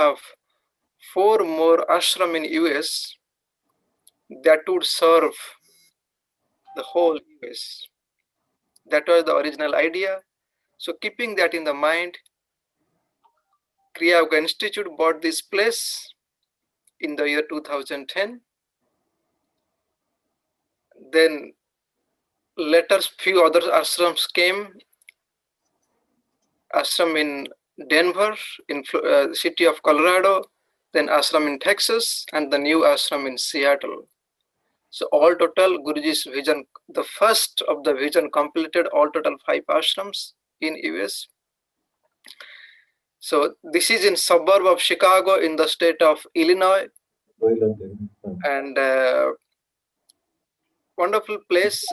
have 4 more ashram in US that would serve the whole US. That was the original idea. So keeping that in the mind, Kriya Yoga Institute bought this place in the year 2010. Then later few other ashrams came. Ashram in Denver, in city of Colorado, then ashram in Texas, and the new ashram in Seattle. So all total, Guruji's vision, the first of the vision completed all total 5 ashrams in US. So this is in suburb of Chicago in the state of Illinois. And wonderful place.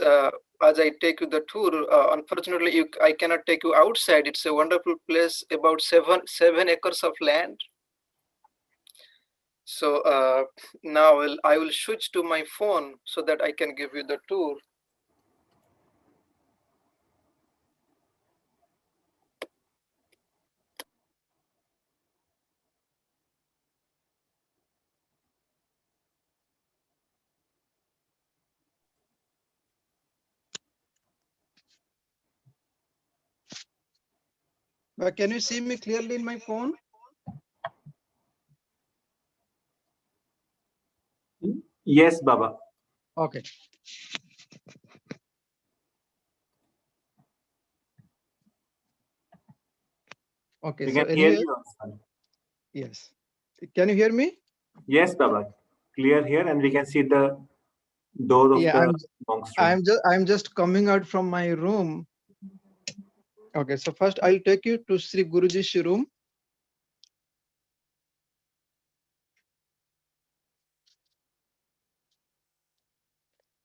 As I take you the tour, unfortunately, I cannot take you outside. It's a wonderful place, about 7 acres of land. So now I will switch to my phone so that I can give you the tour. But can you see me clearly in my phone? Yes, Baba. Okay. Okay. We So can hear anyway, you also. yes. Can you hear me? Yes, Baba. Clear here, and we can see the door of the monk's room. I'm just coming out from my room. Okay, so first I'll take you to Sri Guruji's room.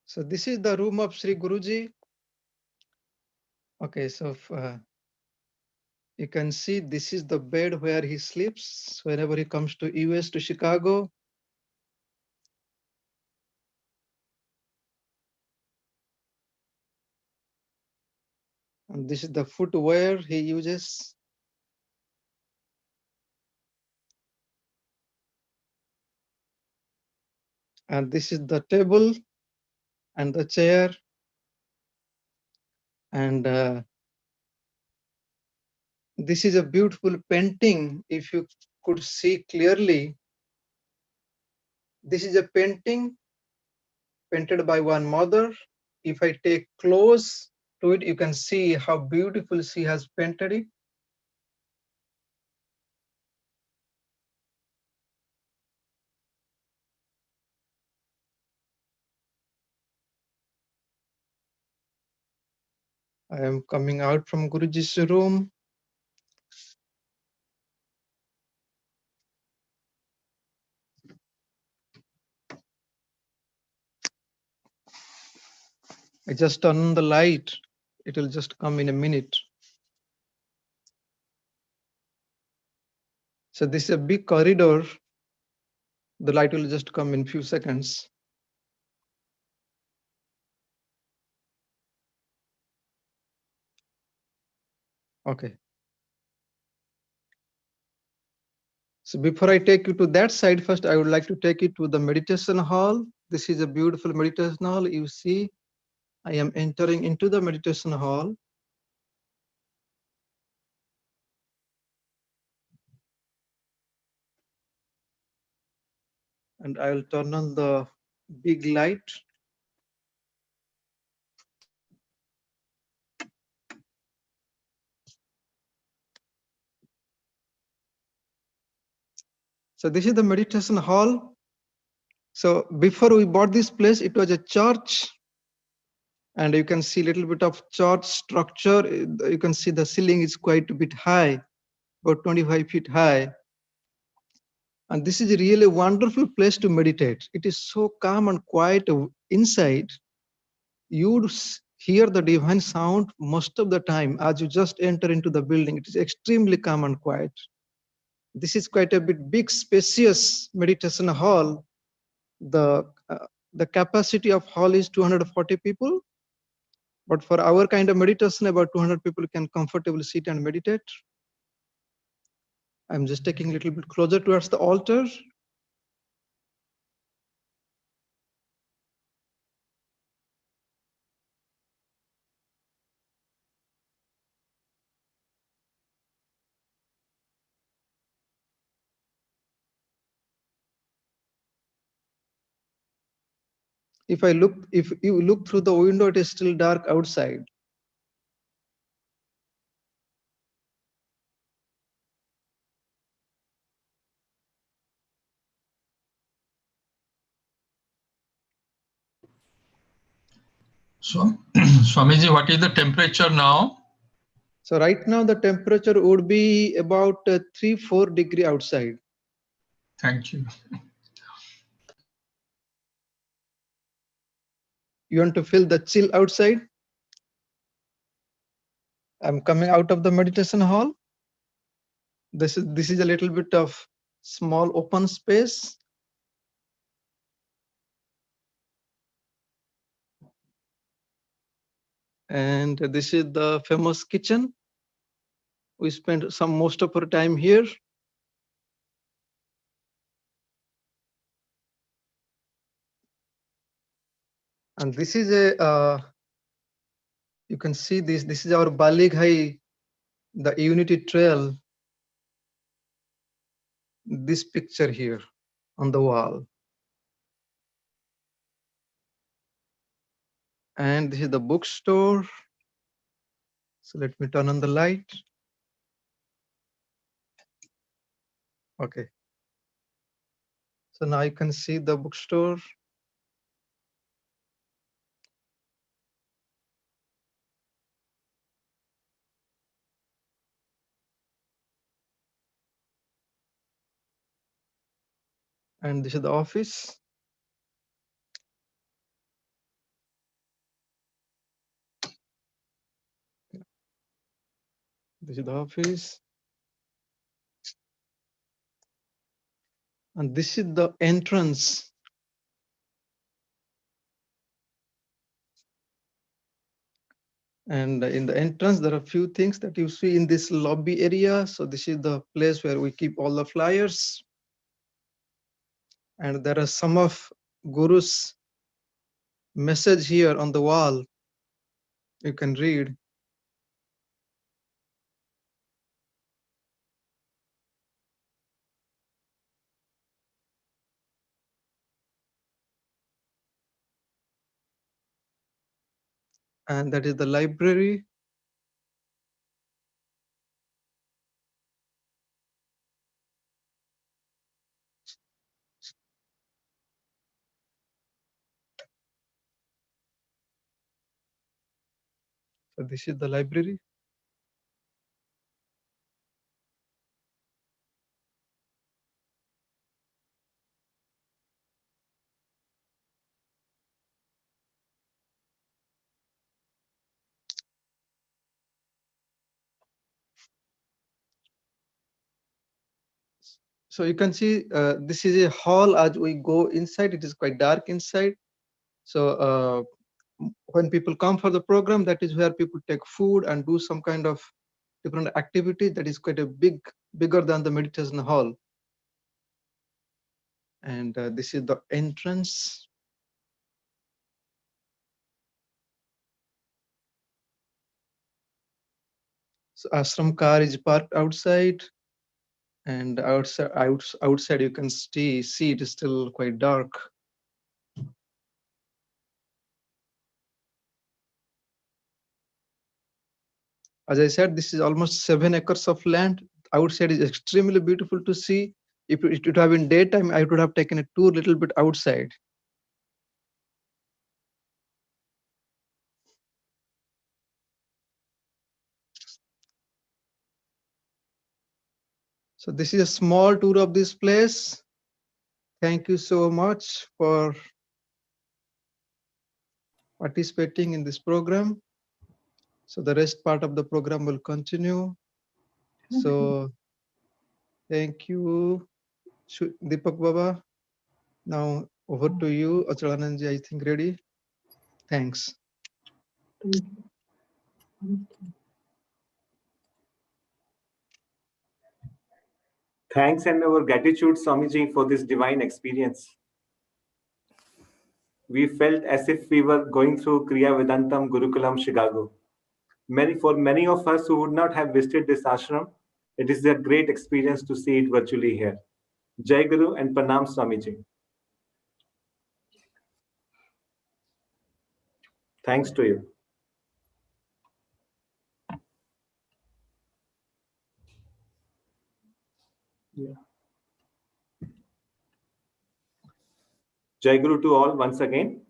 So this is the room of Sri Guruji. Okay, so you can see this is the bed where he sleeps whenever he comes to US, to Chicago. And this is the footwear he uses. And this is the table and the chair. And this is a beautiful painting. If you could see clearly, this is a painting painted by one mother. If I take close to it, you can see how beautiful she has painted it. I am coming out from Guruji's room. I just turn on the light. It will just come in a minute. So this is a big corridor. The light will just come in few seconds. Okay. So before I take you to that side, first I would like to take you to the meditation hall. This is a beautiful meditation hall. You see, I am entering into the meditation hall. And I will turn on the big light. So this is the meditation hall. So before we bought this place, it was a church. And you can see a little bit of church structure. You can see the ceiling is quite a bit high, about 25 feet high. And this is really a wonderful place to meditate. It is so calm and quiet inside. You would hear the divine sound most of the time as you just enter into the building. It is extremely calm and quiet. This is quite a bit big, spacious meditation hall. The capacity of hall is 240 people. But for our kind of meditation, about 200 people can comfortably sit and meditate. I'm just taking a little bit closer towards the altar. If you look through the window, it is still dark outside. So, Swamiji, what is the temperature now? So right now the temperature would be about 3-4 degrees outside. Thank you. You want to feel the chill outside? I'm coming out of the meditation hall. This is a little bit of small open space. And this is the famous kitchen. We spent most of our time here. And this is you can see this is our Balighai, the Unity Trail. This picture here on the wall. And this is the bookstore. So let me turn on the light. Okay. So now you can see the bookstore. And this is the office. This is the office. And this is the entrance. And in the entrance, there are a few things that you see in this lobby area. So this is the place where we keep all the flyers. And there are some of Guru's message here on the wall. You can read. And that is the library. So this is the library. So you can see this is a hall. As we go inside, it is quite dark inside. So when people come for the program, that is where people take food and do some kind of different activity. That is quite a bigger than the meditation hall. And this is the entrance. So ashram car is parked outside, and outside you can see it is still quite dark. As I said, this is almost 7 acres of land. Outside is extremely beautiful to see. If it would have been daytime, I would have taken a tour a little bit outside. So this is a small tour of this place. Thank you so much for participating in this program. So the rest part of the program will continue. So thank you, Deepak Baba. Now over to you, Achalanandaji, I think ready. Thanks. Thanks and our gratitude, Swamiji, for this divine experience. We felt as if we were going through Kriya Vedanta Gurukulam, Chicago. For many of us who would not have visited this ashram, it is a great experience to see it virtually here. Jai Guru and Pranam Swamiji. Thanks to you. Jai Guru to all once again.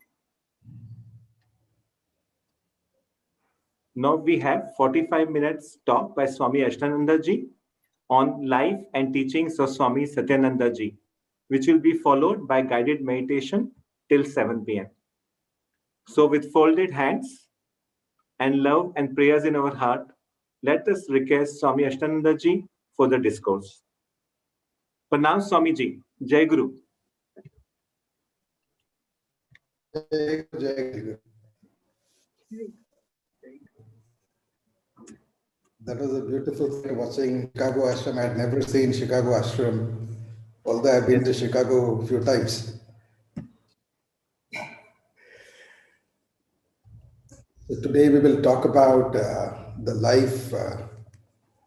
Now we have 45 minutes talk by Swami Achalanandaji on life and teachings of Swami Satyanandaji, which will be followed by guided meditation till 7 p.m. So with folded hands and love and prayers in our heart, let us request Swami Achalanandaji for the discourse. Pranam Swamiji, Jai Guru. Jai Guru. That was a beautiful thing watching Chicago Ashram. I had never seen Chicago Ashram, although I've been to Chicago a few times. So today we will talk about the life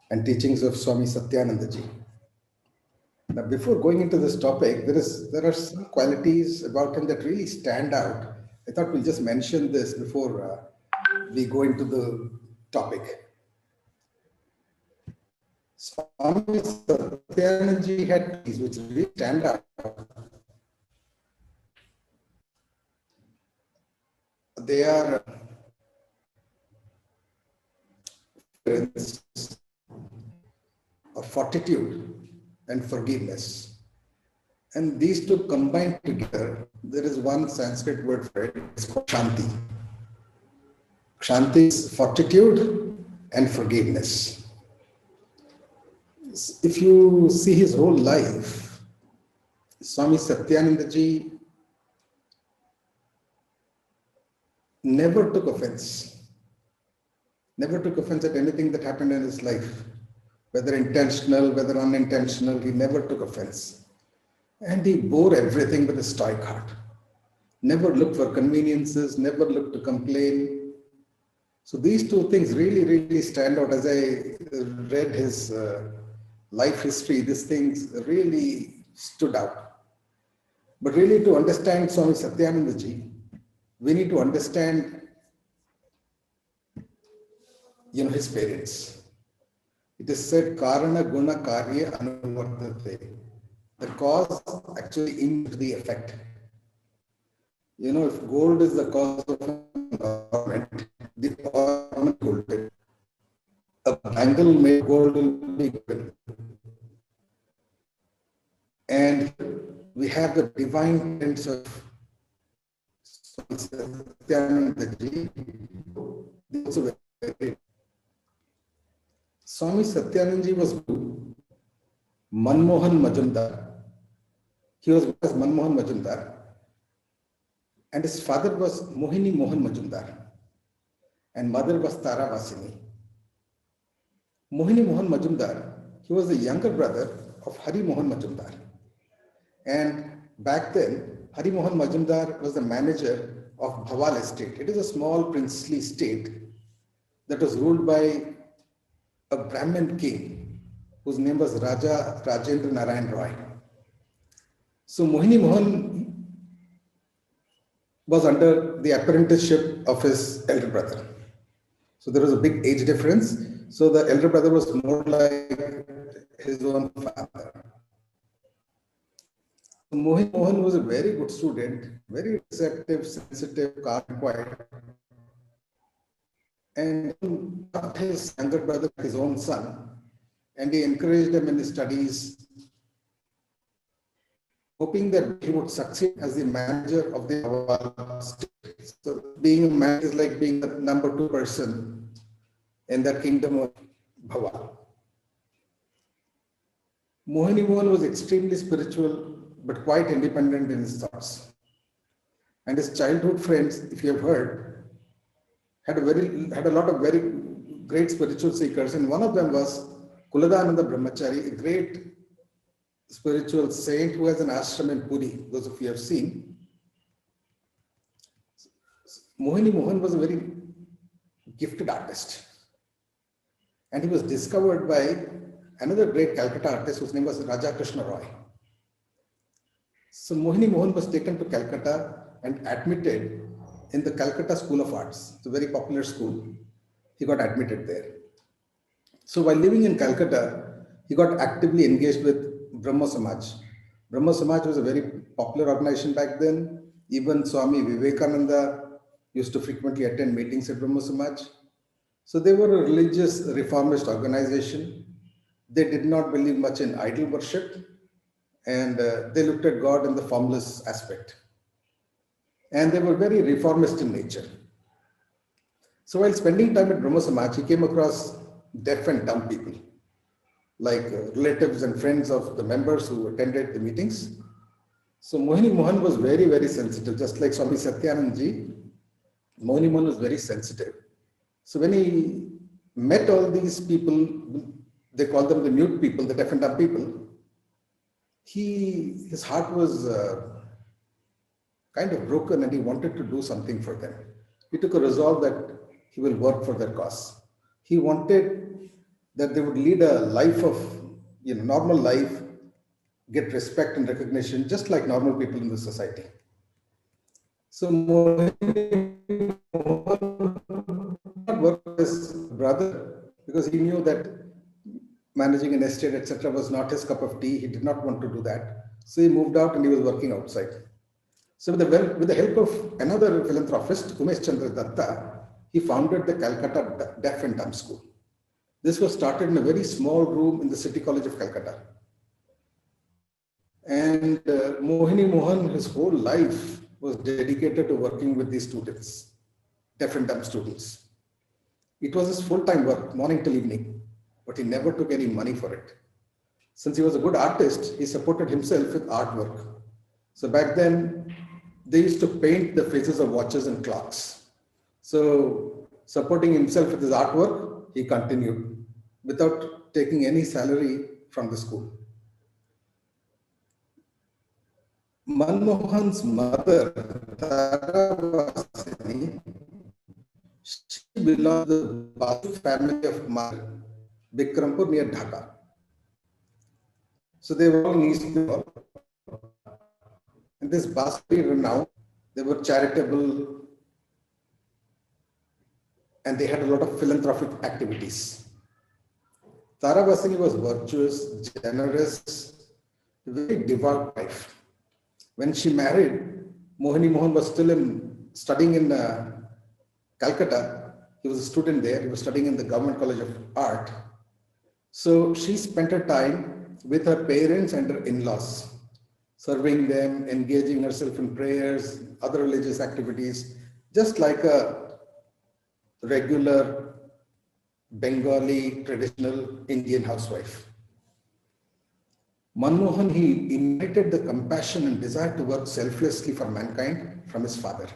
and teachings of Swami Satyanandaji. Now, before going into this topic, there are some qualities about him that really stand out. I thought we'll just mention this before we go into the topic. Swami Satyanandaji had these which really stand out. They are of fortitude and forgiveness. And these two combined together, there is one Sanskrit word for it, it's called Shanti. Shanti is fortitude and forgiveness. If you see his whole life, Swami Satyanandaji never took offense. Never took offense at anything that happened in his life, whether intentional, whether unintentional, he never took offense. And he bore everything with a stoic heart. Never looked for conveniences, never looked to complain. So these two things really stand out. As I read his life history, these things really stood out. But really to understand Swami Satyanandaji, we need to understand his parents. It is said, Karana Guna Karya Anuvardhate. The cause actually into the effect. If gold is the cause of an ornament, the ornament gold. A bangle made gold will be gold. And we have the divine sense of Satyanandaji. Swami Satyanandaji was Manmohan Majumdar. He was Manmohan Majumdar. And his father was Mohini Mohan Majumdar. And mother was Tara Vasini. Mohini Mohan Majumdar, he was the younger brother of Hari Mohan Majumdar. And back then, Hari Mohan Majumdar was the manager of Bhawal estate. It is a small princely state that was ruled by a Brahmin king whose name was Raja Rajendra Narayan Roy. So Mohini Mohan was under the apprenticeship of his elder brother. So there was a big age difference. So the elder brother was more like his own father. Mohini Mohan was a very good student, very receptive, sensitive, calm, quiet. And he taught his younger brother, his own son, and he encouraged him in his studies, hoping that he would succeed as the manager of the Bhawal state. So being a manager is like being the number 2 person in the kingdom of Bhawal. Mohini Mohan was extremely spiritual, but quite independent in his thoughts. And his childhood friends, if you have heard, had a lot of very great spiritual seekers, and one of them was Kuladananda Brahmachari, a great spiritual saint who has an ashram in Puri, those of you have seen. Mohini Mohan was a very gifted artist. And he was discovered by another great Calcutta artist whose name was Raja Krishna Roy. So Mohini Mohan was taken to Calcutta and admitted in the Calcutta School of Arts. It's a very popular school. He got admitted there. So while living in Calcutta, he got actively engaged with Brahmo Samaj. Brahmo Samaj was a very popular organization back then. Even Swami Vivekananda used to frequently attend meetings at Brahmo Samaj. So they were a religious reformist organization. They did not believe much in idol worship, and they looked at God in the formless aspect. And they were very reformist in nature. So while spending time at Brahmo Samaj, he came across deaf and dumb people, like relatives and friends of the members who attended the meetings. So Mohini Mohan was very, very sensitive, just like Swami Satyanandaji. Mohini Mohan was very sensitive. So when he met all these people, they call them the mute people, the deaf and dumb people, his heart was kind of broken and he wanted to do something for them. He took a resolve that he will work for their cause. He wanted that they would lead a life of, normal life, get respect and recognition, just like normal people in the society. So Mohini worked with his brother because he knew that managing an estate, etc., was not his cup of tea. He did not want to do that. So he moved out and he was working outside. So with the help of another philanthropist, Umesh Chandra Datta, he founded the Calcutta Deaf and Dumb School. This was started in a very small room in the City College of Calcutta. And Mohini Mohan, his whole life was dedicated to working with these students, deaf and dumb students. It was his full-time work, morning till evening, but he never took any money for it. Since he was a good artist, he supported himself with artwork. So back then, they used to paint the faces of watches and clocks. So supporting himself with his artwork, he continued without taking any salary from the school. Manmohan's mother, Taravasini, she belonged to the Basu family of Mar, Bikrampur near Dhaka. So they were all in East Bengal. And this Basu renowned, they were charitable and they had a lot of philanthropic activities. Taravasini was virtuous, generous, very devout wife. When she married, Mohini Mohan was still studying in Calcutta. He was a student there. He was studying in the Government College of Art. So she spent her time with her parents and her in-laws, serving them, engaging herself in prayers, other religious activities, just like a regular Bengali traditional Indian housewife. Manmohan, he inherited the compassion and desire to work selflessly for mankind from his father.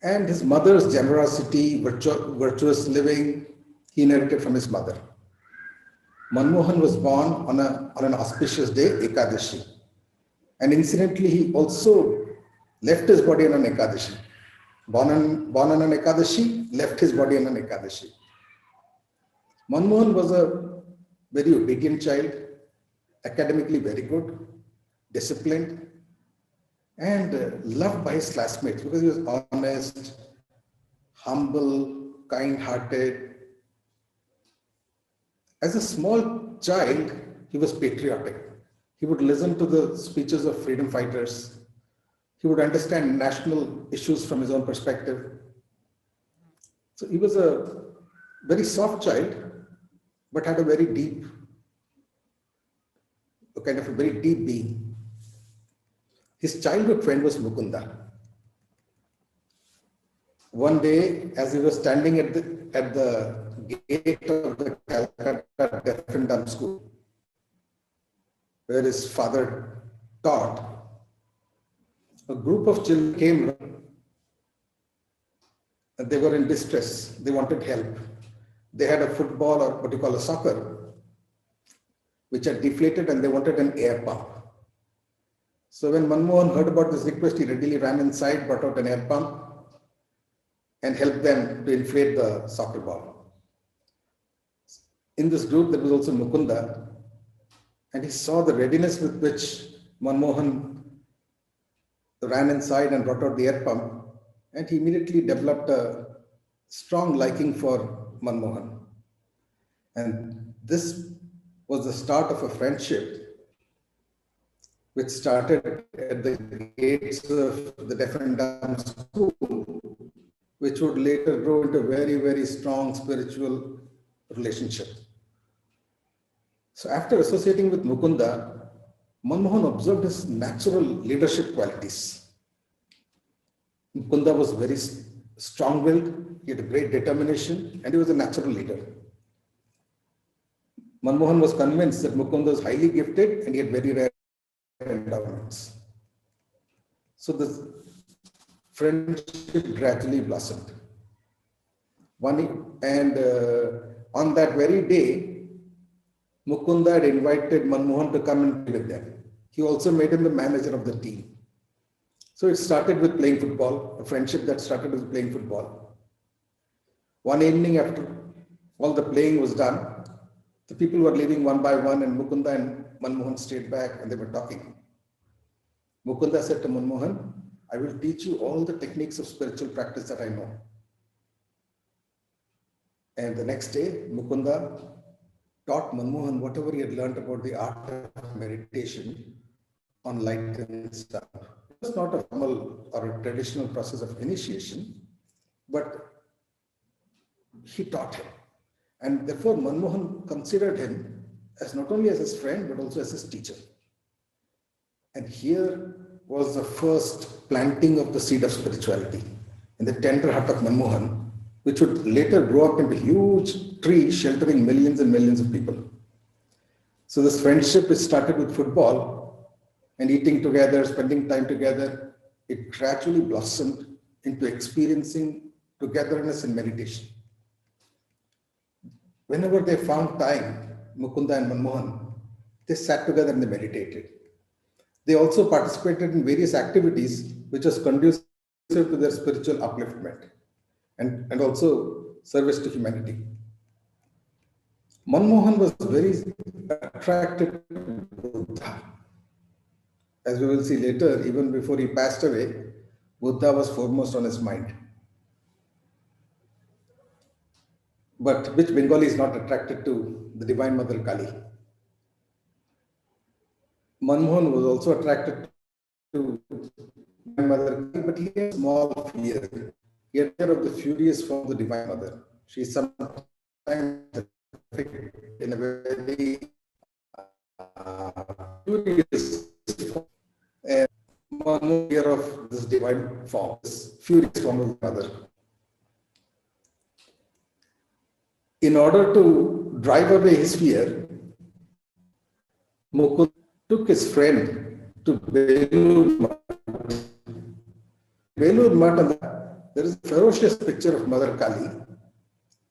And his mother's generosity, virtuous living, he inherited from his mother. Manmohan was born on an auspicious day, Ekadashi. And incidentally, he also left his body on an Ekadashi. Born on an Ekadashi, left his body on an Ekadashi. Manmohan was a very obedient child, academically very good, disciplined, and loved by his classmates because he was honest, humble, kind-hearted. As a small child, he was patriotic. He would listen to the speeches of freedom fighters. He would understand national issues from his own perspective. So he was a very soft child, but had a very deep, kind of a very deep being. His childhood friend was Mukunda. One day, as he was standing at the gate of the Calcutta Deaf and Dumb School, where his father taught, a group of children came. They were in distress. They wanted help. They had a football, or what you call a soccer. which had deflated, and they wanted an air pump. So when Manmohan heard about this request, he readily ran inside, brought out an air pump, and helped them to inflate the soccer ball. In this group, there was also Mukunda, and he saw the readiness with which Manmohan ran inside and brought out the air pump, and he immediately developed a strong liking for Manmohan. And this was the start of a friendship which started at the gates of the Deaf and Dumb School, which would later grow into a very, very strong spiritual relationship. So after associating with Mukunda, Manmohan observed his natural leadership qualities. Mukunda was very strong-willed, he had a great determination, and he was a natural leader. Manmohan was convinced that Mukunda was highly gifted and he had very rare endowments. So the friendship gradually blossomed. On that very day, Mukunda had invited Manmohan to come and play with them. He also made him the manager of the team. So it started with playing football, a friendship that started with playing football. One evening after all the playing was done, the people were leaving one by one, and Mukunda and Manmohan stayed back and they were talking. Mukunda said to Manmohan, "I will teach you all the techniques of spiritual practice that I know." And the next day, Mukunda taught Manmohan whatever he had learned about the art of meditation on light and stuff. It was not a formal or a traditional process of initiation, but he taught him. And therefore, Manmohan considered him as not only as his friend, but also as his teacher. And here was the first planting of the seed of spirituality in the tender heart of Manmohan, which would later grow up into a huge tree sheltering millions and millions of people. So this friendship, which started with football and eating together, spending time together, it gradually blossomed into experiencing togetherness in meditation. Whenever they found time, Mukunda and Manmohan, they sat together and they meditated. They also participated in various activities which was conducive to their spiritual upliftment and also service to humanity. Manmohan was very attracted to Buddha. As we will see later, even before he passed away, Buddha was foremost on his mind. But which Bengali is not attracted to the Divine Mother Kali? Manmohan was also attracted to Divine Mother Kali, but he had a small fear. He had fear of the furious form of the Divine Mother. She is sometimes in a very furious form. And Manmohan fear of this divine form, this furious form of the Mother. In order to drive away his fear, Mukund took his friend to Belur Math. Belur Math, there is a ferocious picture of Mother Kali,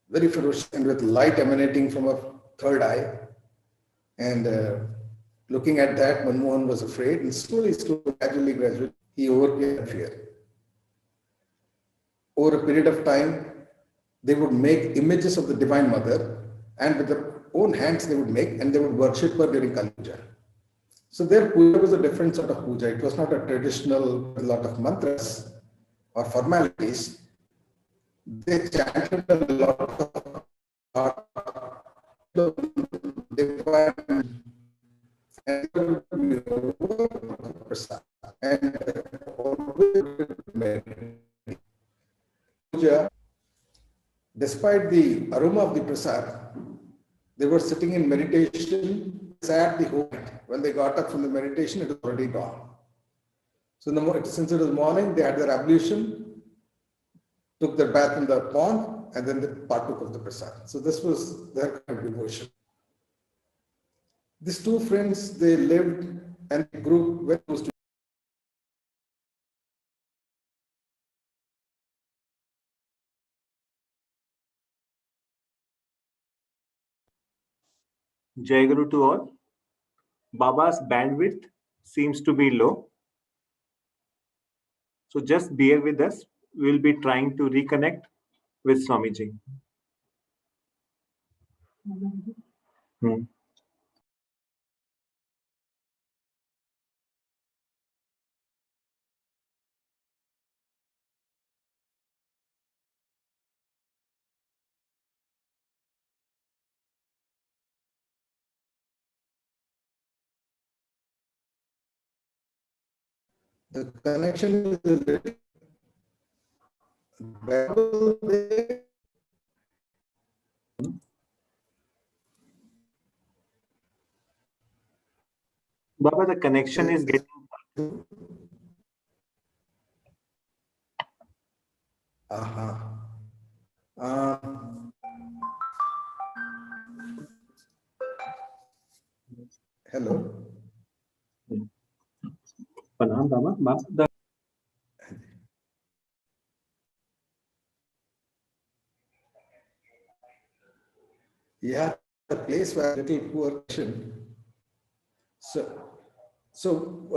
very ferocious and with light emanating from a third eye. And looking at that, Manmohan was afraid, and slowly, gradually, he overcame that fear. Over a period of time, they would make images of the Divine Mother, and with their own hands they would make, and they would worship her during Kali Puja. So their puja was a different sort of puja. It was not a traditional, a lot of mantras or formalities. They chanted a lot of divine and puja. Despite the aroma of the prasad, they were sitting in meditation, sat the whole night. When they got up from the meditation, it was already dawn. So since it was morning, they had their ablution, took their bath in the pond, and then they partook of the prasad. So this was their kind of devotion. These two friends, they lived and grew very close to. Jai Guru to all. Baba's bandwidth seems to be low. So just bear with us. We'll be trying to reconnect with Swamiji. The connection is a little variable there. Baba, the connection is getting. Hello. Baba. Yeah, the place where little poor connection. So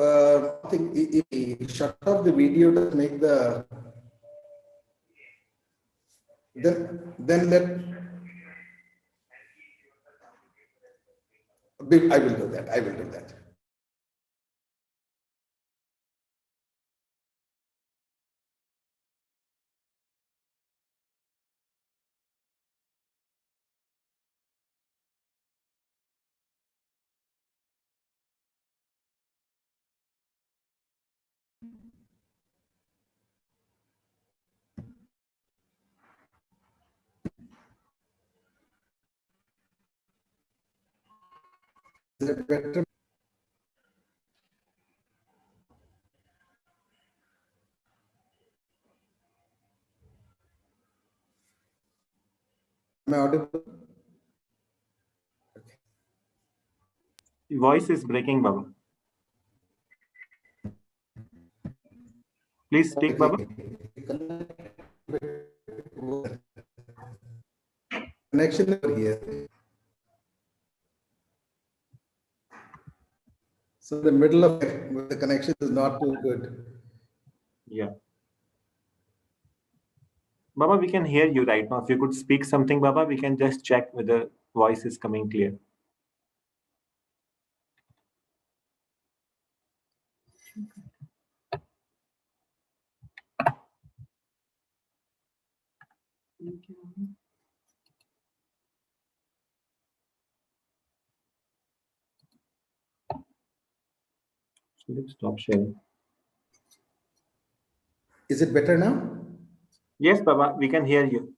I think if we shut off the video to make the then let I will do that. I will do that. Is it better? Am I audible? Okay. Voice is breaking, Baba. Please speak, Baba. Connection over here. So the middle of the connection is not too good. Yeah. Baba, we can hear you right now. If you could speak something, Baba, we can just check whether voice is coming clear. So let's stop sharing. Is it better now? Yes, Baba, we can hear you.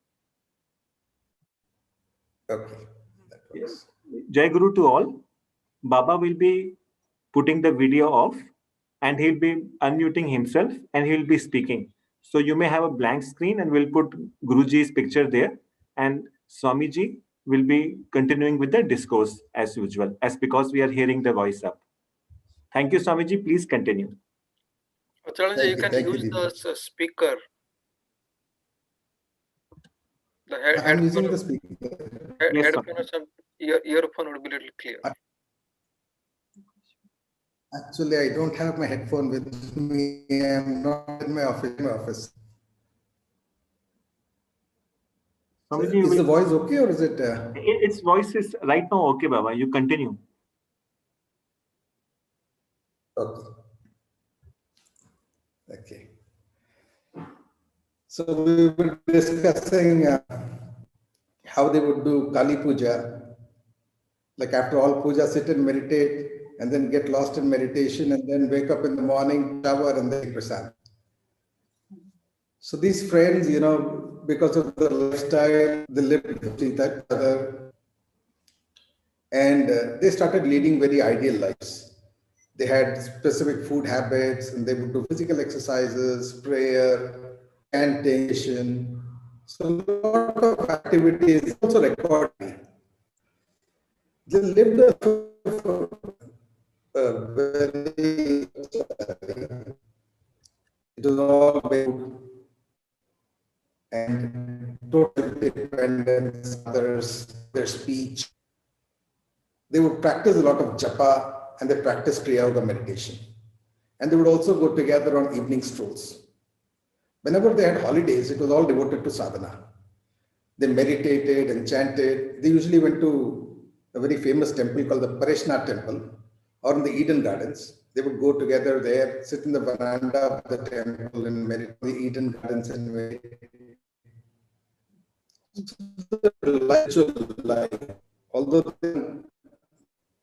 Okay. That works. Jai Guru to all. Baba will be putting the video off and he'll be unmuting himself and he'll be speaking. So you may have a blank screen and we'll put Guruji's picture there and Swamiji will be continuing with the discourse as usual, as because we are hearing the voice up. Thank you, Swamiji. Please continue. Achalanandaji, you can use the speaker. The I'm using the speaker. headphone or some earphone would be a little clear. Actually, I don't have my headphone with me. I'm not in my office. So is the voice okay or is it? Its voice is right now okay, Baba. You continue. Okay. Okay. So we were discussing how they would do Kali Puja. Like after all puja, sit and meditate, and then get lost in meditation, and then wake up in the morning, shower, and then prasad. So these friends, because of the lifestyle, they lived with each other, and they started leading very ideal lives. They had specific food habits, and they would do physical exercises, prayer, cantation. So a lot of activities, also recorded. They lived very, it was all very and total dependence, others, their speech. They would practice a lot of japa and they practiced Kriya Yoga meditation. And they would also go together on evening strolls. Whenever they had holidays, it was all devoted to sadhana. They meditated and chanted. They usually went to a very famous temple called the Parishnath temple, or in the Eden Gardens. They would go together there, sit in the veranda of the temple and meditate in the Eden Gardens and meditate. Life, although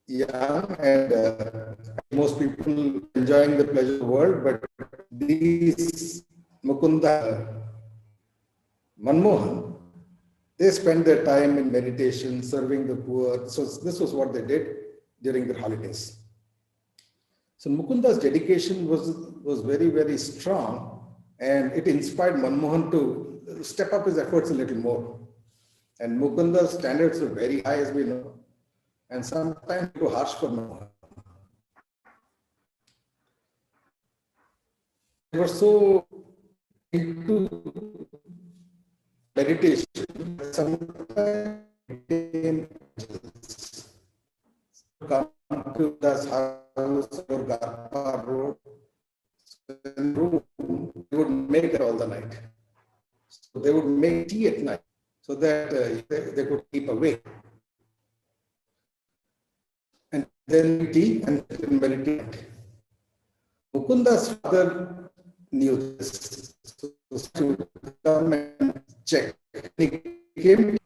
young and most people enjoying the pleasure of the world, but these Mukunda, Manmohan, they spend their time in meditation, serving the poor. So this was what they did during their holidays. So Mukunda's dedication was very, very strong, and it inspired Manmohan to step up his efforts a little more. And Mukunda's standards were very high, as we know, and sometimes too harsh for Manmohan. They were so into meditation that sometimes became come to this house or Garpa road, they would make it all the night. So they would make tea at night so that they could keep awake. And then tea and meditate. Mukunda's father knew this. So to come and check. He came.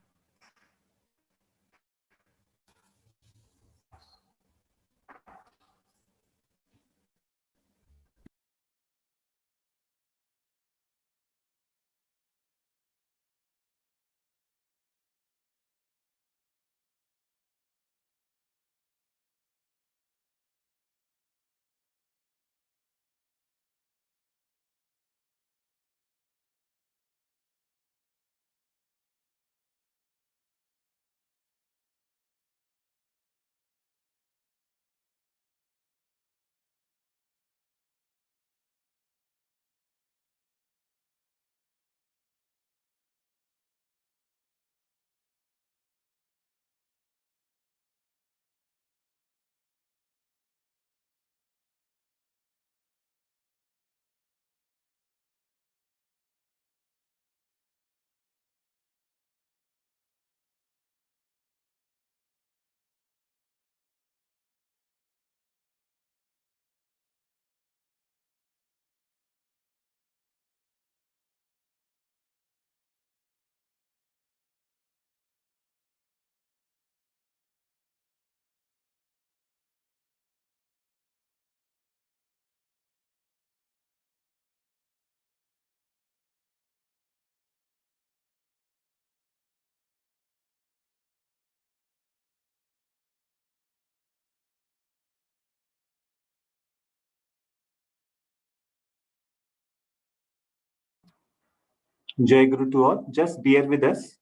Jai Guru to all. Just bear with us.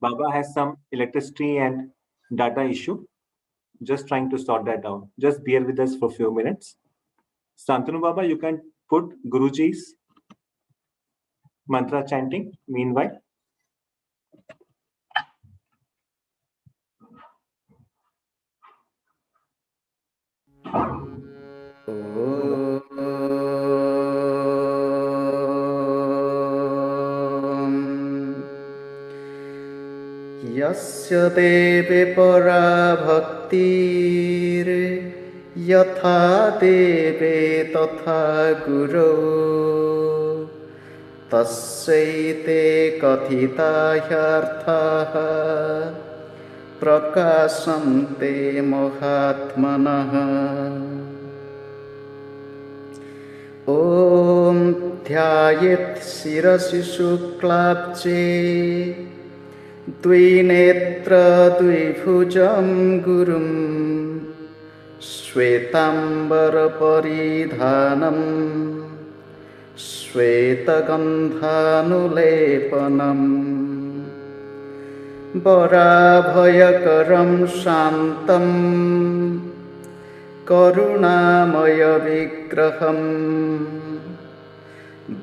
Baba has some electricity and data issue. Just trying to sort that out. Just bear with us for a few minutes. Santanu Baba, you can put Guruji's mantra chanting meanwhile. यस्य देवे परा भक्तिर यथा देवे तथा गुरौ तस्यैते कथिता ह्यर्थाः प्रकाशन्ते महात्मनः। ॐ ध्यायेत् शिरसि शुक्लाब्जे द्विनेत्र द्विभुजं गुरुं श्वेताम्बरपरिधानं श्वेतगन्धानुलेपनम् वराभयकरं शान्तं करुणामयविग्रहं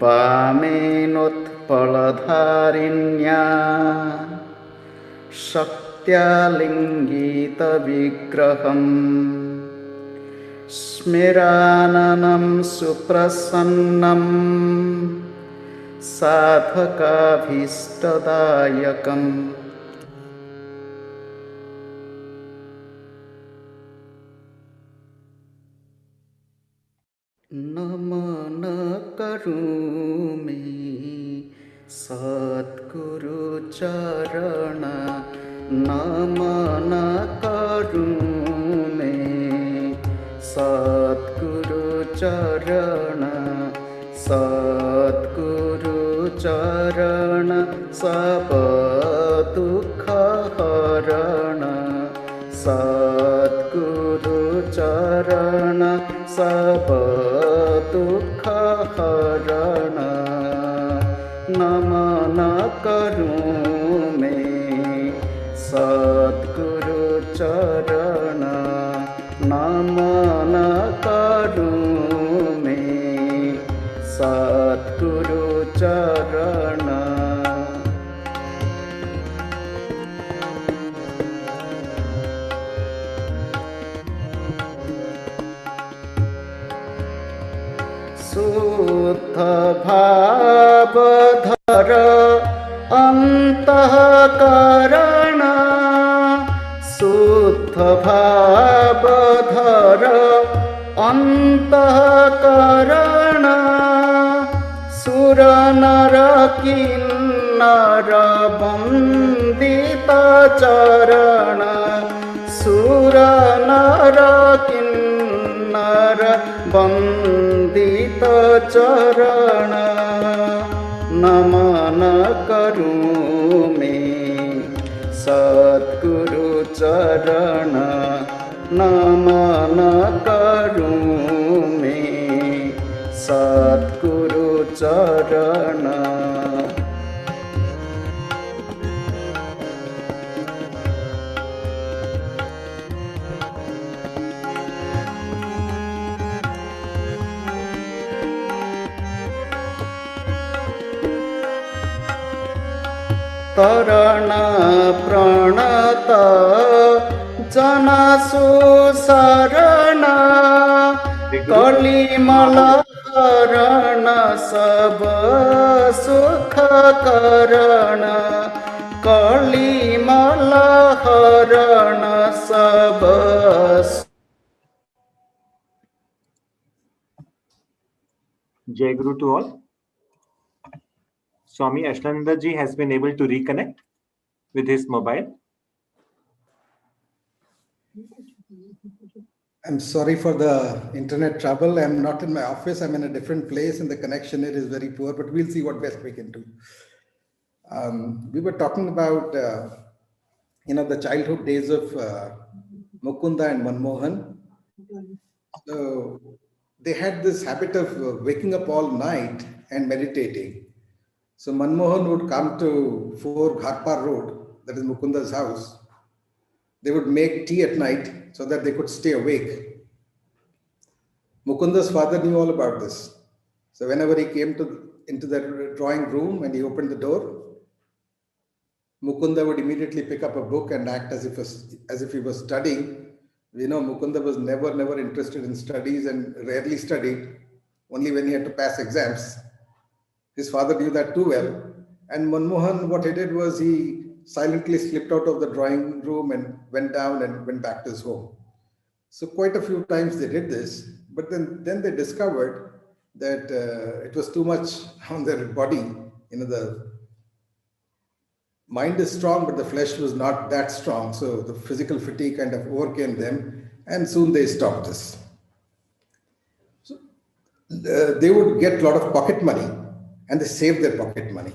वामेनोत्पलधारिण्या शक्त्या लिङ्गितविग्रहम् स्मिराननं सुप्रसन्नं साधकाभीष्टदायकम् नमन करूं मैं सद्गुरु चरण नमन करूं मैं सद्गुरु चरण सद्गुरु चरण सब दुख हरण सद्गुरु चरण सब दुख हरण नमन करूं मैं सद्गुरु चरण नमन करूं मैं सद्गुरु चरण शुद्ध भाव धर अंतःकरण शुद्ध भाव धर अंतःकरण सुर नर किन्नर वंदित चरण सुर नर किन्नर वंदित चरण नमन करूं मैं सद्गुरु चरण नमन करूं मैं सद्गुरु चरण तरण प्रणत जन सुशरण कलिमल हरण सब सुख करण कलिमल हरण सब Jai Guru to all. Swami Achalanandaji has been able to reconnect with his mobile. I'm sorry for the internet trouble. I'm not in my office. I'm in a different place and the connection here is very poor, but we'll see what best we can do. We were talking about, the childhood days of Mukunda and Manmohan. So they had this habit of waking up all night and meditating. So Manmohan would come to 4 Gharpar Road, that is Mukunda's house. They would make tea at night so that they could stay awake. Mukunda's father knew all about this. So whenever he came into the drawing room and he opened the door, Mukunda would immediately pick up a book and act as if he was studying. We know Mukunda was never interested in studies and rarely studied, only when he had to pass exams. His father knew that too well. And Manmohan, what he did was he silently slipped out of the drawing room and went down and went back to his home. So quite a few times they did this, but then they discovered that it was too much on their body. The mind is strong, but the flesh was not that strong. So the physical fatigue kind of overcame them, and soon they stopped this. So they would get a lot of pocket money, and they saved their pocket money.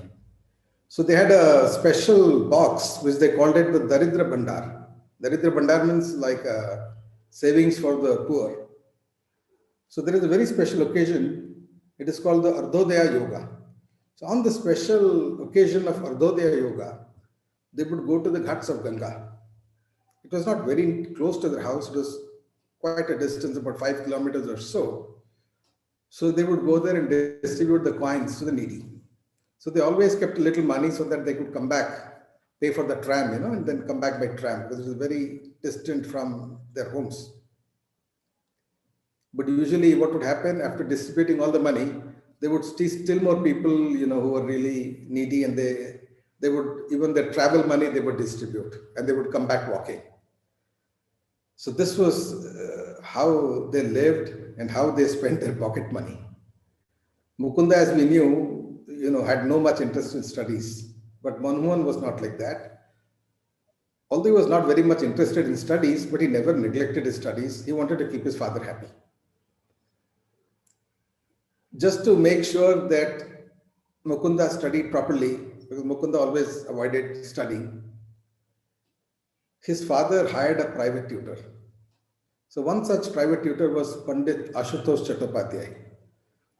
So they had a special box, which they called it the Daridra Bandar. Daridra Bandar means like savings for the poor. So there is a very special occasion. It is called the Ardhodaya Yoga. So on the special occasion of Ardhodaya Yoga, they would go to the ghats of Ganga. It was not very close to their house. It was quite a distance, about 5 kilometers or so. So they would go there and distribute the coins to the needy. So they always kept a little money so that they could come back, pay for the tram, and then come back by tram, because it was very distant from their homes. But usually what would happen after distributing all the money, they would still more people, who were really needy, and they would, even their travel money, they would distribute, and they would come back walking. So this was how they lived and how they spent their pocket money. Mukunda, as we knew, had no much interest in studies, but Manmohan was not like that. Although he was not very much interested in studies, but he never neglected his studies. He wanted to keep his father happy. Just to make sure that Mukunda studied properly, because Mukunda always avoided studying, his father hired a private tutor. So one such private tutor was Pandit Ashutosh Chattopadhyay,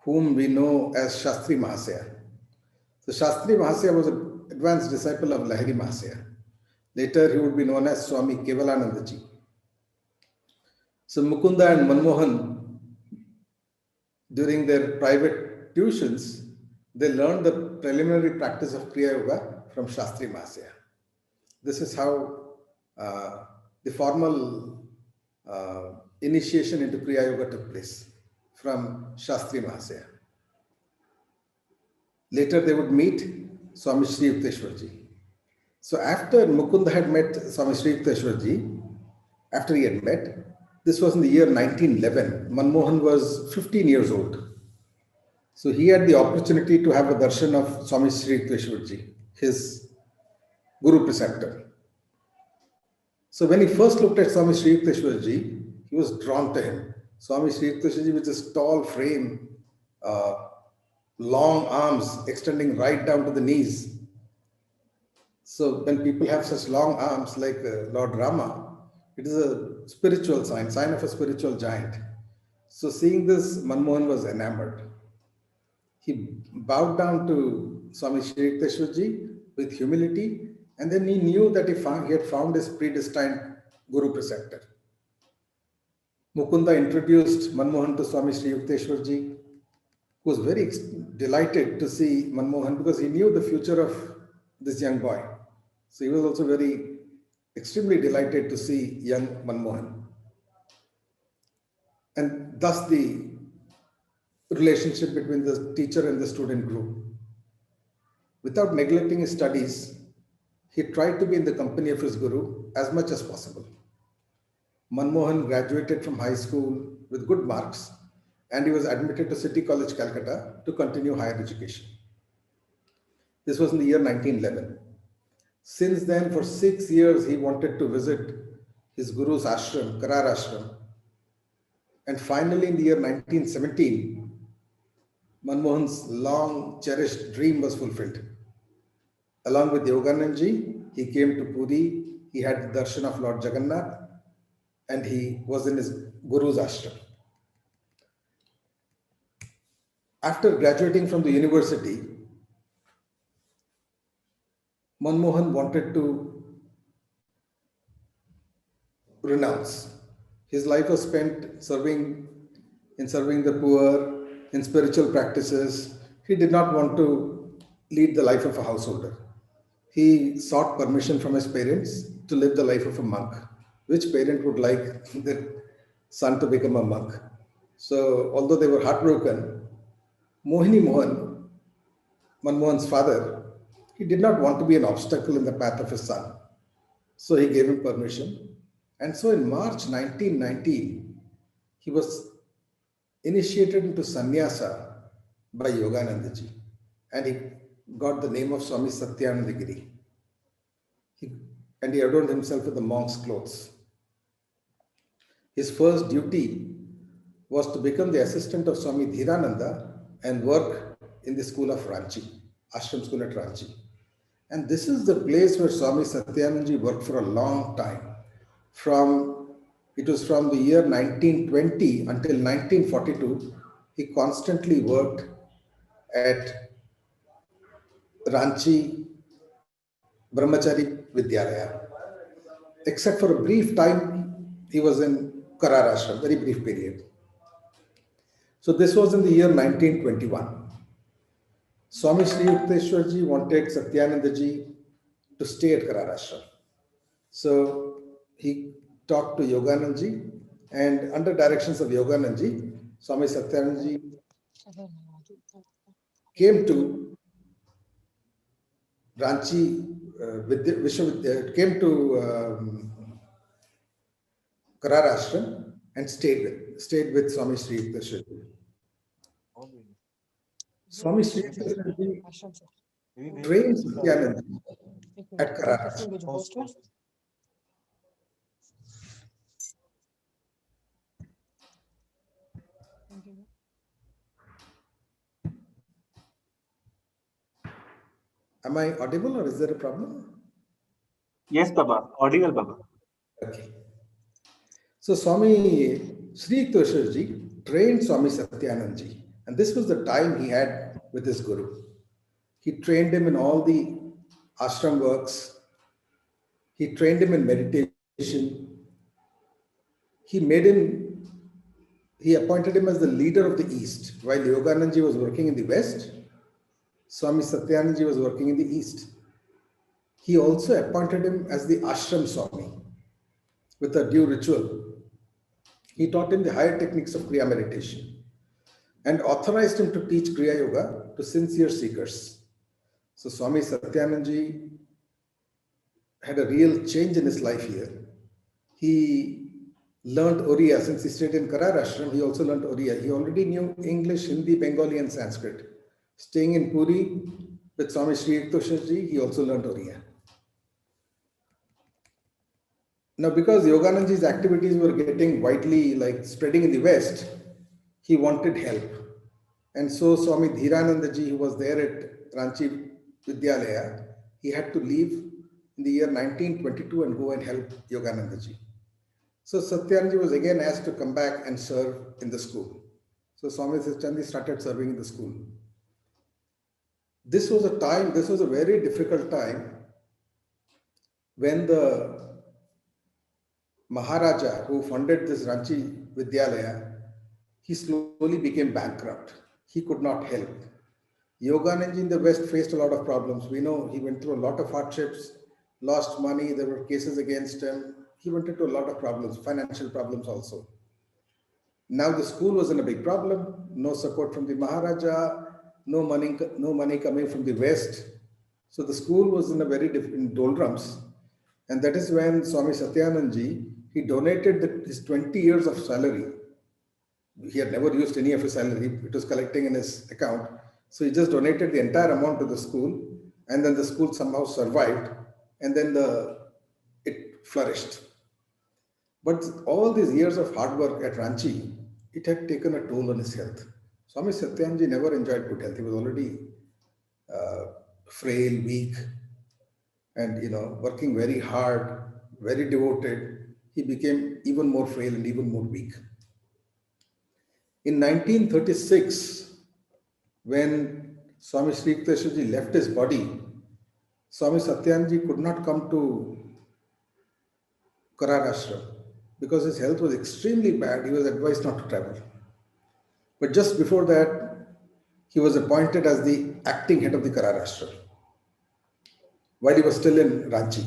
whom we know as Shastri Mahasaya. So Shastri Mahasaya was an advanced disciple of Lahiri Mahasaya. Later, he would be known as Swami Achalanandaji. So Mukunda and Manmohan, during their private tuitions, they learned the preliminary practice of Kriya Yoga from Shastri Mahasaya. This is how the formal initiation into Kriya Yoga took place, from Shastri Mahasaya. Later, they would meet Swami Sri Yukteswarji. So after Mukunda had met Swami Sri Yukteswarji, after he had met, this was in the year 1911. Manmohan was 15 years old. So he had the opportunity to have a darshan of Swami Sri Yukteswarji, his Guru Preceptor. So when he first looked at Swami Sri Yukteswarji, he was drawn to him. Swami Sri Yukteswarji with his tall frame, long arms extending right down to the knees. So when people have such long arms like Lord Rama, it is a spiritual sign of a spiritual giant. So seeing this, Manmohan was enamored. He bowed down to Swami Sri Yukteswarji with humility, and then he knew that he had found his predestined Guru Preceptor. Mukunda introduced Manmohan to Swami Sri Yukteswarji, who was very delighted to see Manmohan because he knew the future of this young boy. So he was also extremely delighted to see young Manmohan. And thus the relationship between the teacher and the student grew. Without neglecting his studies, he tried to be in the company of his Guru as much as possible. Manmohan graduated from high school with good marks, and he was admitted to City College, Calcutta to continue higher education. This was in the year 1911. Since then, for 6 years, he wanted to visit his Guru's ashram, Karar Ashram. And finally, in the year 1917, Manmohan's long cherished dream was fulfilled. Along with Yoganandaji, he came to Puri, he had the darshan of Lord Jagannath, and he was in his Guru's ashram. After graduating from the university, Manmohan wanted to renounce. His life was spent serving the poor, in spiritual practices. He did not want to lead the life of a householder. He sought permission from his parents to live the life of a monk. Which parent would like their son to become a monk? So although they were heartbroken, Mohini Mohan, Manmohan's father, he did not want to be an obstacle in the path of his son. So he gave him permission. And so in March 1919, he was initiated into sannyasa by Yoganandaji. And he got the name of Swami Satyanandaji. And he adorned himself with the monk's clothes. His first duty was to become the assistant of Swami Dhirananda and work in the school of Ranchi, Ashram school at Ranchi. And this is the place where Swami Satyanandaji worked for a long time. It was from the year 1920 until 1942, he constantly worked at Ranchi Brahmachari Vidyalaya. Except for a brief time, he was in Karar Ashram, very brief period. So this was in the year 1921. Swami Sri Yukteswarji wanted Satyanandaji to stay at Karar Ashram. So he talked to Yoganandaji, and under directions of Yoganandaji, Swami Satyanandaji came to Ranchi, came to Karar Ashram and stayed with Swami Sri Yukteswar. Swami Sri Yukteswar trained Satyanandaji at Karar Ashram. Am I audible or is there a problem? Yes, Baba. Audible, Baba. Okay. So Swami Sri Yukteswar trained Swami Satyanandaji, and this was the time he had with his Guru. He trained him in all the ashram works. He trained him in meditation. He appointed him as the leader of the East. While Yoganandaji was working in the West, Swami Satyanandaji was working in the East. He also appointed him as the Ashram Swami with a due ritual. He taught him the higher techniques of Kriya meditation and authorized him to teach Kriya Yoga to sincere seekers. So Swami Satyanandaji had a real change in his life here. He learned Oriya. Since he stayed in Karar Ashram, he also learned Oriya. He already knew English, Hindi, Bengali and Sanskrit. Staying in Puri with Swami Sri Yukteswar, he also learned Oriya. Now, because Yoganandaji's activities were getting widely spreading in the West, he wanted help. And so Swami Dhiranandaji, who was there at Ranchi Vidyalaya, he had to leave in the year 1922 and go and help Yoganandaji. So Satyanandaji was again asked to come back and serve in the school. So Swami Satyanandaji started serving in the school. This was a very difficult time when the Maharaja who funded this Ranchi Vidyalaya, he slowly became bankrupt. He could not help. Yoganandaji in the West faced a lot of problems. We know he went through a lot of hardships, lost money, there were cases against him. He went into a lot of problems, financial problems also. Now the school was in a big problem, no support from the Maharaja, no money coming from the West. So the school was in a very different doldrums. And that is when Swami Satyanandaji, he donated his 20 years of salary. He had never used any of his salary. It was collecting in his account. So he just donated the entire amount to the school. And then the school somehow survived. And then it flourished. But all these years of hard work at Ranchi, it had taken a toll on his health. Swami Satyanandaji never enjoyed good health. He was already frail, weak, and working very hard, very devoted. He became even more frail and even more weak. In 1936, when Swami Sri Yukteswar left his body, Swami Satyanandaji could not come to Karar Ashram because his health was extremely bad. He was advised not to travel. But just before that, he was appointed as the acting head of the Karar Ashram while he was still in Ranchi.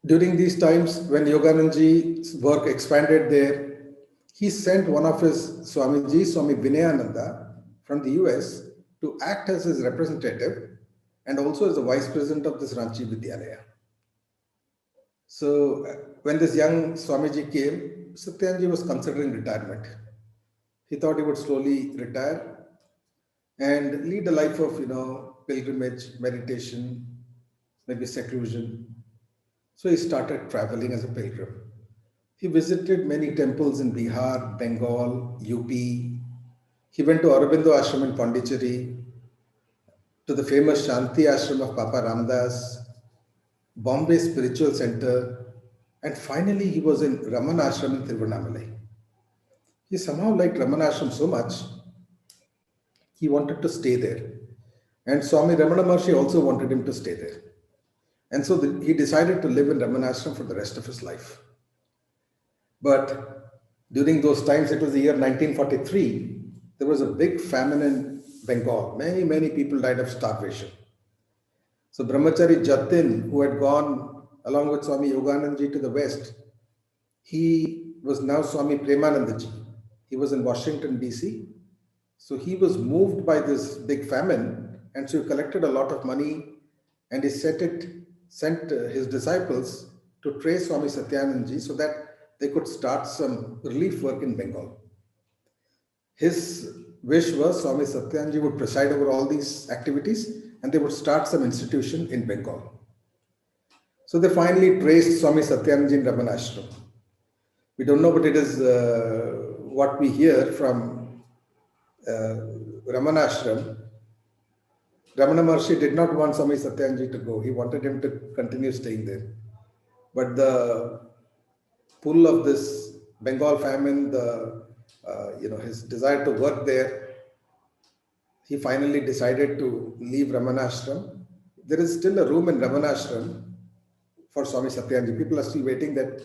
During these times, when Yoganandaji's work expanded there, he sent one of his Swamiji, Swami Vinayananda, from the US to act as his representative and also as the vice president of this Ranchi Vidyalaya. So when this young Swamiji came, Satyanandaji was considering retirement. He thought he would slowly retire and lead a life of, pilgrimage, meditation, maybe seclusion. So he started traveling as a pilgrim. He visited many temples in Bihar, Bengal, UP. He went to Aurobindo Ashram in Pondicherry, to the famous Shanti Ashram of Papa Ramdas, Bombay Spiritual Center, and finally he was in Ramana Ashram in Tiruvannamalai. He somehow liked Ramana Ashram so much, he wanted to stay there. And Swami Ramana Maharshi also wanted him to stay there. And so he decided to live in Ramana Ashram for the rest of his life. But during those times, it was the year 1943, there was a big famine in Bengal. Many people died of starvation. So Brahmachari Jatin, who had gone along with Swami Yoganandaji to the West, he was now Swami Premanandaji. He was in Washington, D.C. So he was moved by this big famine, and so he collected a lot of money, and he sent his disciples to trace Swami Satyanandaji so that they could start some relief work in Bengal. His wish was Swami Satyanandaji would preside over all these activities and they would start some institution in Bengal. So they finally traced Swami Satyanandaji in Ramana Ashram. We don't know, but it is what we hear from Ramana Ashram. Ramana Maharshi did not want Swami Satyanandaji to go. He wanted him to continue staying there. But the pull of this Bengal famine, his desire to work there, he finally decided to leave Ramana Ashram. There is still a room in Ramana Ashram for Swami Satyanandaji. People are still waiting that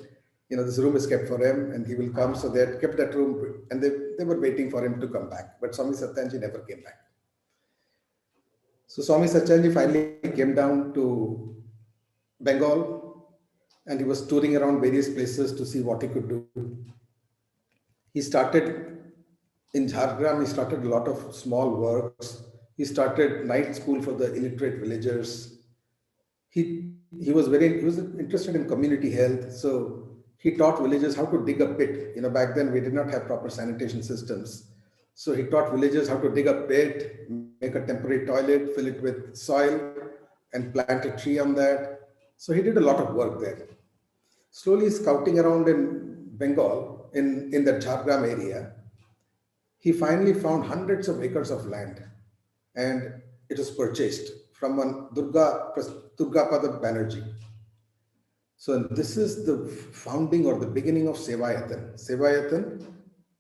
this room is kept for him and he will come. So they had kept that room and they were waiting for him to come back. But Swami Satyanandaji never came back. So Swami Satyanandaji finally came down to Bengal and he was touring around various places to see what he could do. He started in Jhargram, he started a lot of small works. He started night school for the illiterate villagers. He was interested in community health. So he taught villagers how to dig a pit. Back then we did not have proper sanitation systems. So he taught villagers how to dig a pit, make a temporary toilet, fill it with soil and plant a tree on that. So he did a lot of work there. Slowly scouting around in Bengal, in the Jhargram area, he finally found hundreds of acres of land and it was purchased from one Durgapada Banerjee. So this is the founding or the beginning of Sevayatan. Sevayatan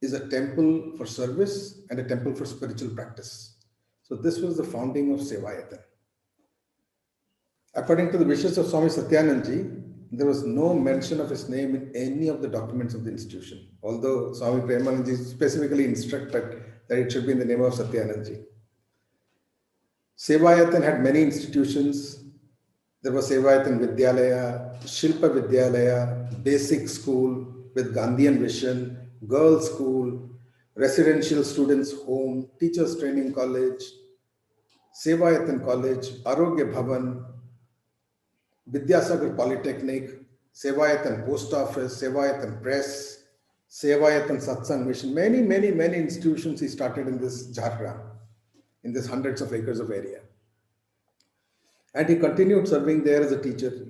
is a temple for service and a temple for spiritual practice. So this was the founding of Sevayatan. According to the wishes of Swami Satyanandaji, there was no mention of his name in any of the documents of the institution, although Swami Premanandaji specifically instructed that it should be in the name of Satyanandaji. Sevayatan had many institutions. There was Sevayatan Vidyalaya, Shilpa Vidyalaya, basic school with Gandhian vision, girls' school, residential students' home, teachers' training college, Sevayatan College, Arogya Bhavan, Vidyasagar Polytechnic, Sevayatan Post Office, Sevayatan Press, Sevayatan Satsang Mission, many institutions he started in this Jhargram, in this hundreds of acres of area. And he continued serving there as a teacher.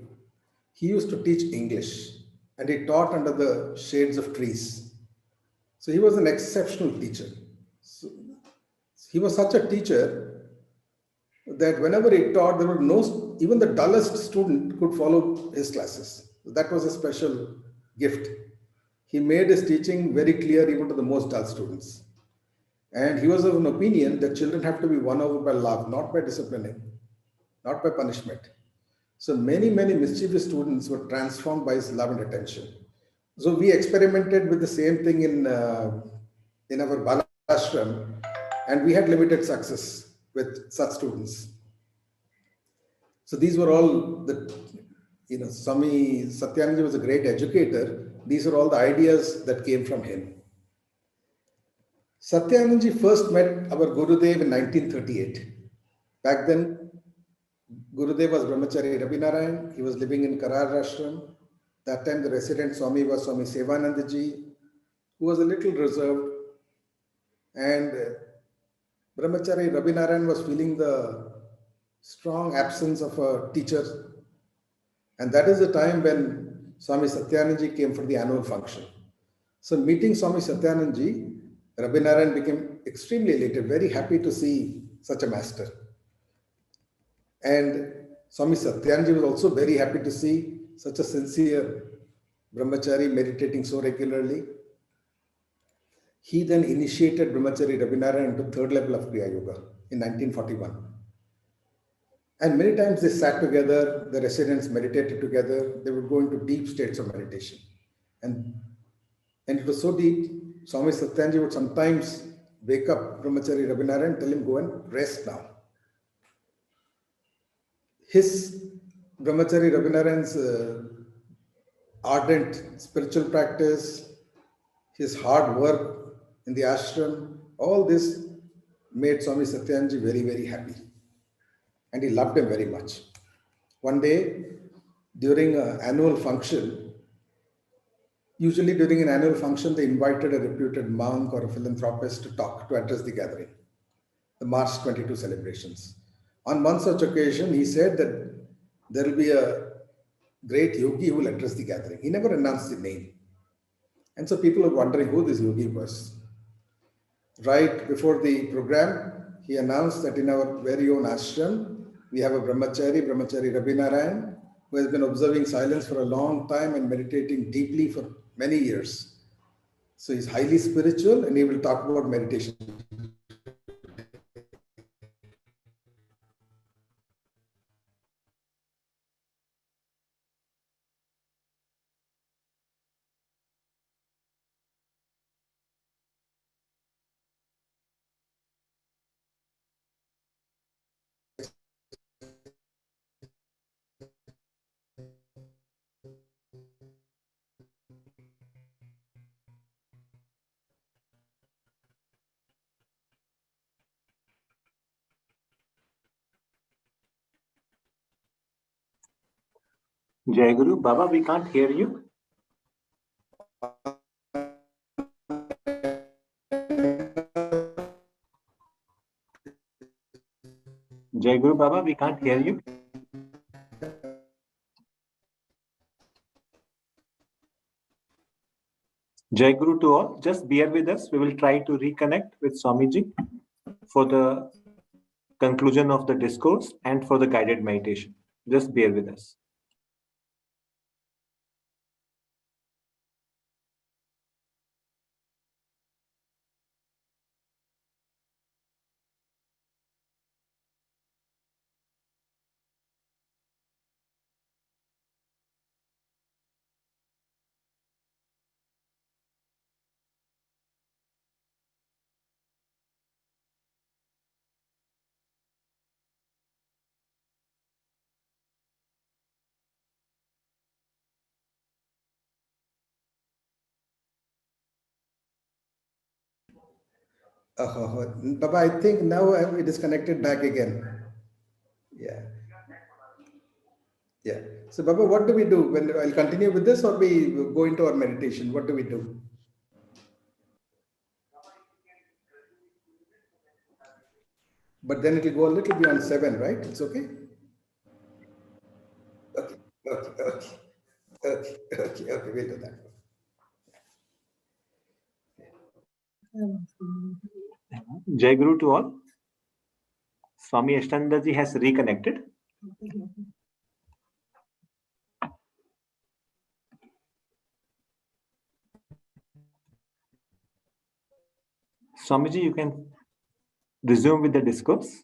He used to teach English and he taught under the shades of trees. So he was an exceptional teacher. So he was such a teacher that whenever he taught, there were even the dullest student could follow his classes. That was a special gift. He made his teaching very clear even to the most dull students. And he was of an opinion that children have to be won over by love, not by disciplining, not by punishment. So many mischievous students were transformed by his love and attention. So we experimented with the same thing in our Bala Ashram, and we had limited success with such students. So these were all Swami Satyanandaji was a great educator. These are all the ideas that came from him. Satyanandaji first met our Gurudev in 1938. Back then, Gurudev was Brahmachari Rabinarayan. He was living in Karar Ashram. That time the resident Swami was Swami Sevanandaji, who was a little reserved. And Brahmachari Rabinarayan was feeling the strong absence of a teacher. And that is the time when Swami Satyanandaji came for the annual function. So meeting Swami Satyanandaji, Rabinarayan became extremely elated, very happy to see such a master. And Swami Satyanandaji was also very happy to see such a sincere brahmachari meditating so regularly. He then initiated Brahmachari Rabinarayan into third level of Kriya Yoga in 1941. And many times they sat together, the residents meditated together, they would go into deep states of meditation. And it was so deep, Swami Satyanandaji would sometimes wake up Brahmachari Rabinarayan and tell him, go and rest now. His Brahmachari Rabinarayan's ardent spiritual practice, his hard work in the ashram, all this made Swami Satyanandaji very, very happy. And he loved him very much. One day, during an annual function, usually during an annual function, they invited a reputed monk or a philanthropist to talk, to address the gathering, the March 22 celebrations. On one such occasion, he said that there will be a great yogi who will address the gathering. He never announced the name. And so people were wondering who this yogi was. Right before the program, he announced that in our very own ashram, we have a brahmachari Rabinarayan, who has been observing silence for a long time and meditating deeply for many years. So he's highly spiritual and he will talk about meditation. Jai Guru, Baba, we can't hear you. Jai Guru, Baba, we can't hear you. Jai Guru to all, just bear with us. We will try to reconnect with Swamiji for the conclusion of the discourse and for the guided meditation. Just bear with us. Baba, I think now it is connected back again. Yeah. Yeah. So Baba, what do we do? When I'll continue with this or we go into our meditation? What do we do? But then it will go a little beyond 7, right? It's okay? Okay, we'll do that. Jai Guru to all. Swami Achalanandaji has reconnected. Swamiji, you can resume with the discourse.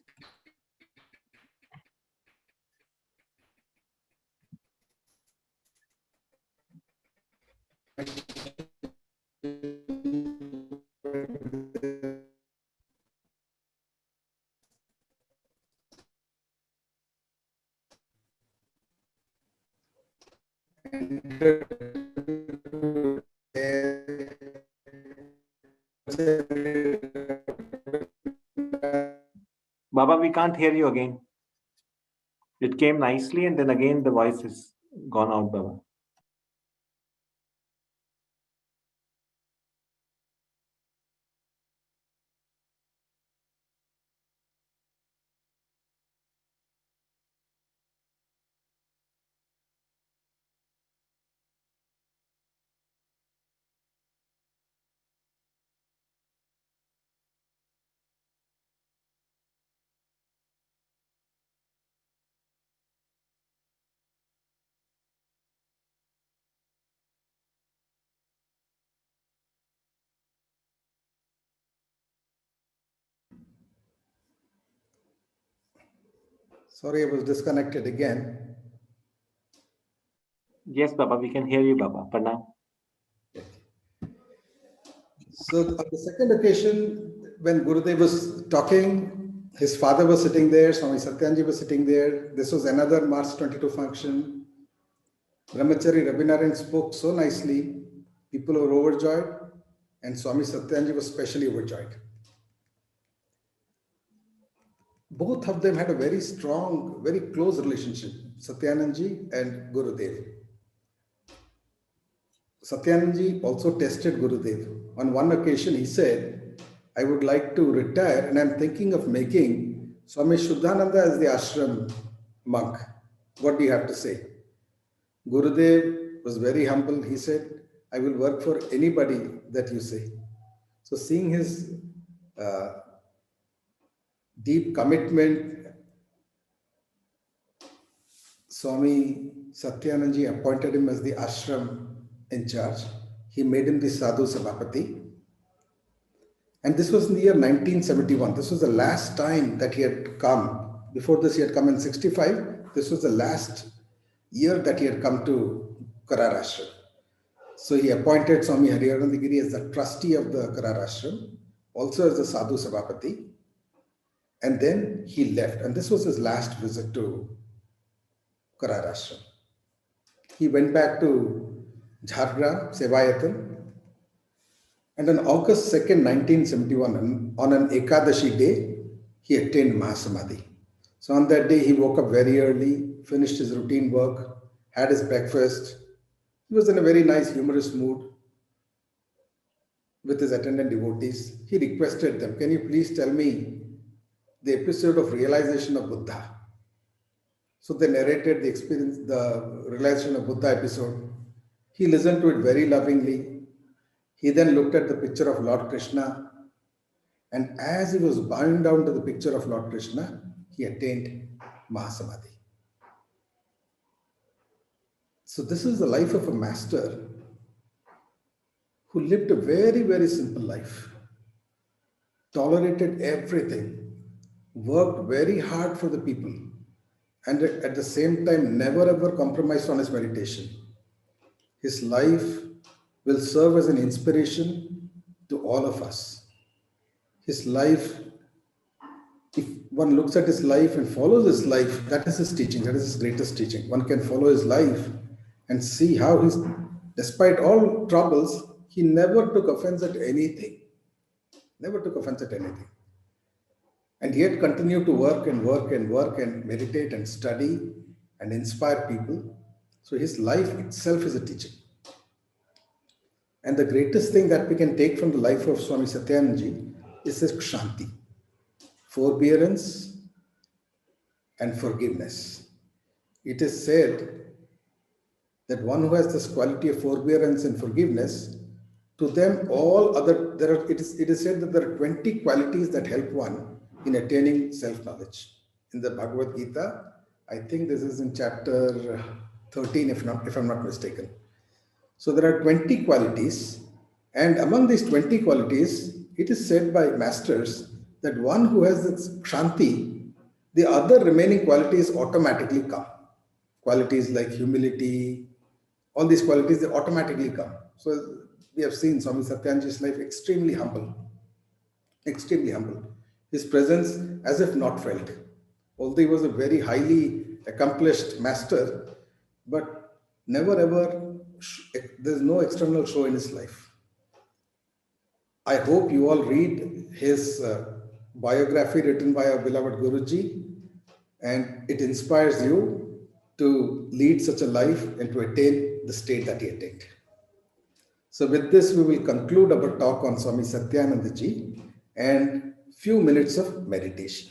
Baba, we can't hear you again. It came nicely and then again the voice is gone out, Baba. Sorry, I was disconnected again. Yes, Baba, we can hear you, Baba. Pranam. So on the second occasion, when Gurudev was talking, his father was sitting there, Swami Satyanandaji was sitting there. This was another March 22 function. Brahmachari Rabinarayan spoke so nicely. People were overjoyed. and Swami Satyanandaji was specially overjoyed. Both of them had a very strong, very close relationship, Satyanandaji and Gurudev. Satyanandaji also tested Gurudev. On one occasion, he said, I would like to retire and I'm thinking of making Swami Shuddhananda as the ashram monk. What do you have to say? Gurudev was very humble. He said, I will work for anybody that you say. So seeing his deep commitment, Swami Satyanandaji appointed him as the ashram in charge. He made him the Sadhu Sabhapati. And this was in the year 1971. This was the last time that he had come. Before this, he had come in 65. This was the last year that he had come to Karar Ashram. So he appointed Swami Hariharanandagiri as the trustee of the Karar Ashram, also as the Sadhu Sabhapati. And then he left. And this was his last visit to Karar Ashram. He went back to Jhargram, Sevayatan. And on August 2nd, 1971, on an Ekadashi day, he attained Mahasamadhi. So on that day, he woke up very early, finished his routine work, had his breakfast. He was in a very nice, humorous mood with his attendant devotees. He requested them, can you please tell me the episode of realization of Buddha? So they narrated the experience, the realization of Buddha episode. He listened to it very lovingly. He then looked at the picture of Lord Krishna, and as he was bowing down to the picture of Lord Krishna, he attained Mahasamadhi. So this is the life of a master who lived a very, very simple life, tolerated everything, worked very hard for the people, and at the same time never ever compromised on his meditation. His life will serve as an inspiration to all of us. His life, if one looks at his life and follows his life, that is his teaching, that is his greatest teaching. One can follow his life and see how he's, despite all troubles, he never took offense at anything. Never took offense at anything. And yet continued to work and work and work and meditate and study and inspire people. So his life itself is a teaching. And the greatest thing that we can take from the life of Swami Satyanandaji is his kshanti, forbearance and forgiveness. It is said that one who has this quality of forbearance and forgiveness, to them all other, it is said that there are 20 qualities that help one in attaining self-knowledge. In the Bhagavad Gita, I think this is in chapter 13, if I'm not mistaken. So there are 20 qualities, and among these 20 qualities, it is said by masters that one who has this kshanti, the other remaining qualities automatically come. Qualities like humility, all these qualities, they automatically come. So we have seen Swami Satyanandaji's life extremely humble, extremely humble. His presence as if not felt. Although he was a very highly accomplished master, but never ever, there's no external show in his life. I hope you all read his biography written by our beloved Guruji, and it inspires you to lead such a life and to attain the state that he attained. So with this, we will conclude our talk on Swami Satyanandaji and few minutes of meditation.